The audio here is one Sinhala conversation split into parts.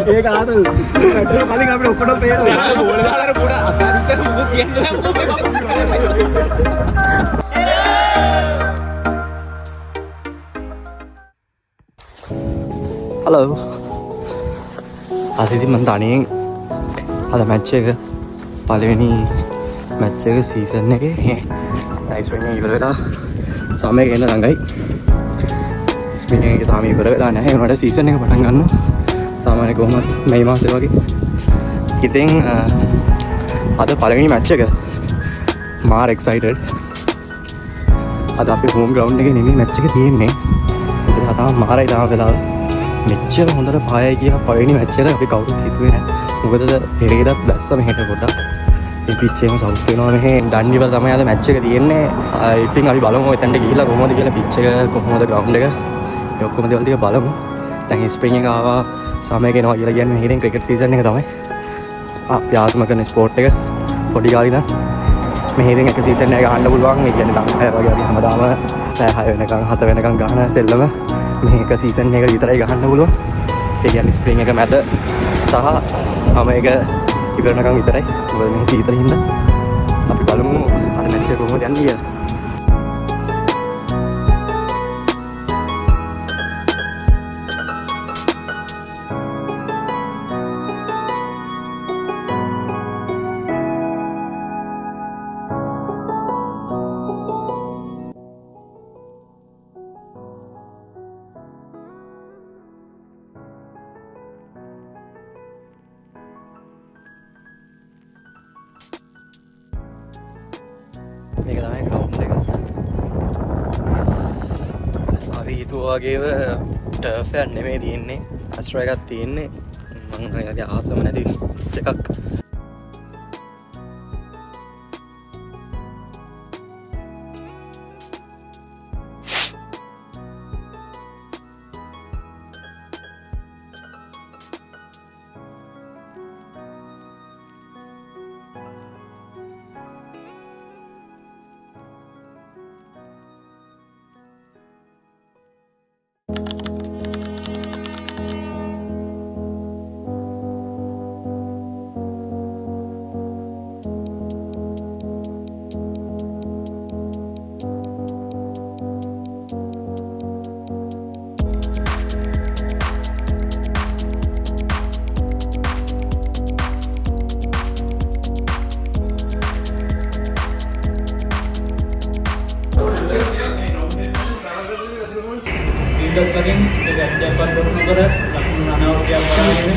ඒක ආද පැට්‍රල් කලින් අපිට ඔක්කොම පේනවා බෝල දාලා පොඩ අතරින් මුක කියන්නේ හලෝ අද ඉතින් මම තනියෙන් අද මැච් එක පළවෙනි මැච් එක සීසන් එකේ නයිස් වෙන්නේ ඉවර වෙලා සමය ගෙන්න ළඟයි ස්පින් එක තාම ඉවර වෙලා නැහැ ඒ වුණාට සීසන් එක පටන් ගන්නවා සාමාන්‍ය කොහොමද මේ මාසේ වගේ ඉතින් අද පළවෙනි මැච් එක මාර එක්සයිටඩ් අද අපි හෝම් ග්‍රවුන්ඩ් එකේ නෙමෙයි මැච් එක තියෙන්නේ ඒක තාම මාරයි තාම වෙලාව මෙච්චර හොඳට පායයි කියලා පළවෙනි මැච් එක අපි කවුරුත් හිතුවේ නැහැ මොකද පෙරේදත් දැස්ස මෙහෙට පොඩ්ඩක් ඒ පිච් එකම සවුත් වෙනවා මෙහෙ ඩන්ඩිවල තමයි අද මැච් එක තියෙන්නේ ඉතින් අපි බලමු එතනට ගිහිල්ලා කොහොමද කියලා පිච් එක කොහොමද ග්‍රවුන්ඩ් එක ඒ ඔක්කොම දේවල් ටික බලමු දැන් ස්ප්‍රින් එක ආවා සමය ගෙනවා කියලා කියන්නේ මෙහෙන් ක්‍රිකට් සීසන් එක තමයි අපි ආසම කරන ස්පෝර්ට් එක පොඩි කාලේ ඉඳන් මෙහෙන් එක සීසන් එක ගහන්න පුළුවන් ඒ කියන්නේ ලංකාවේ වගේ අපි හැමදාම පැය 6 වෙනකන් 7 වෙනකන් ගහන සෙල්ලම මේ එක සීසන් එක විතරයි ගහන්න පුළුවන් ඒ කියන්නේ ස්ප්‍රින් එක මැද සහ සමය එක ඉවරනකම් විතරයි මොකද මේ සීතල හින්දා අපි බලමු අද මැච් එක කොහොමද යන්නේ කියලා මේක තමයි ග්‍රවුන්ඩ් එක. අපි හිතුවා වගේම ටර්ෆ් එකක් නෙමෙයි තියෙන්නේ. අස්ට්‍රෝ එකක් තියෙන්නේ. මම හිතන්නේ ආසම නැති එකක්. Sekarang sudah dapat berkumpul, lakukan anak dia ini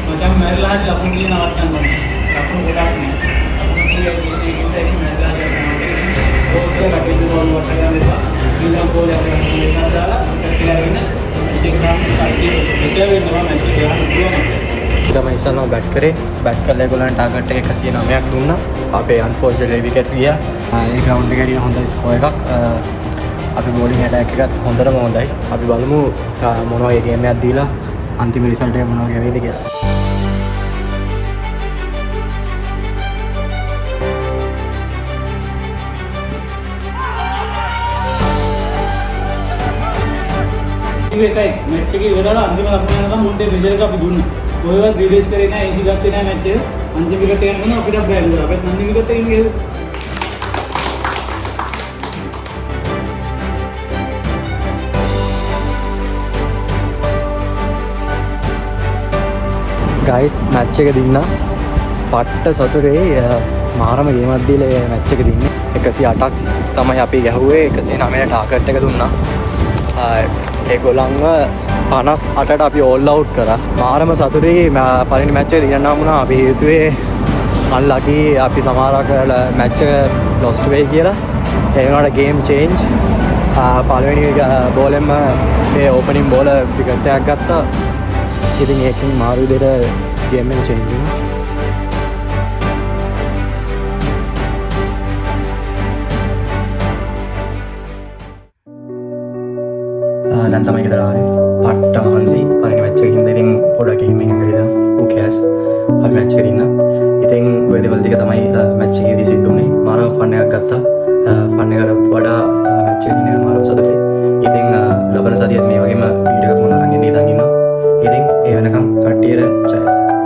macam merlah lakukan dia nawatkan mana, lakukan udah ni, lakukan dia kita ini merlah dia mana, oh dia lagi tu baru buat saya ni pak, bila boleh apa yang kita salah, kita ini Instagram kaki, kita ini nama macam dia dua macam. තමයි ඉස්සල්ලාම බැට් කරේ බැට් කරලා ඒගොල්ලන් ටාගට් එක 109ක් දුන්නා අපේ අන්ෆෝර්චුනේට්ලි විකට්ස් ගියා ඒ ග්‍රවුන්ඩ් එකේ හොඳ ස්කෝර් එකක් අපි බෝලිං ඇටැක් එකත් හොඳටම හොඳයි අපි බලමු මොනවා ඒ ගේම් එකක් දීලා අන්තිම රිසල්ට් එක මොනවා ගෙවෙයිද කියලා ඉතින් මැච් එකේ ඉවරලා අන්තිම ලකුණ යනකම් මුන්ටේ රිසල්ට් එක අපි දුන්නා කොහෙවත් රිලීස් කරේ නැහැ AC ගත්තේ නැහැ මැච් එක අන්තිම විකට් එක යනකම් අපිට බෑල් කරා අපිත් අන්තිම විකට් එකෙන් ගිහුවා ගයිස් මැච් එක දින්නා පට්ට සතුරේ මාරම ගේමක් දීලා මැච් එක දින්නේ 108ක් තමයි අපි ගැහුවේ 109ට ටාගට් එක දුන්නා ඒගොල්ලන්ව 58ට අපි ඕල් අවුට් කරා මාරම සතුරේ පළවෙනි මැච් එක දිනන්න වුණා අපි හිතුවේ අන්ලකි අපි සමහරක් මැච් එක ලොස් වෙයි කියලා ඒ වුණාට ගේම් චේන්ජ් පළවෙනි බෝලෙන්ම මේ ඕපනින් බෝල විකට් එකක් ගත්තා ඉතින් ඒකෙන් මාරු විදිහට ගේම් එක චේන්ජ් වුණා දැන් තමයි ගෙදර ආවේ පට්ට මහන්සි පළවෙනි මැච් එකකින් ඉතින් පොඩක් ගේම් එකක් ගිහලා who cares අපි මැච් එක දින්නා ඉතින් ඔය දේවල් ටික තමයි මැච් එකේදී සිද්ධ වුනේ මාරම ෆන් එකක් ගත්තා ෆන් එකට වඩා මැච් එකේ දිනේ මාරම සතුටුයි ඉතින් ලබන සතියත් මේ වගේම වීඩියෝ එකක් මම අරන් ඉඳන් ඉන්නවා. ඉතින් ඒ වෙනකම් කට්ටියට ජය.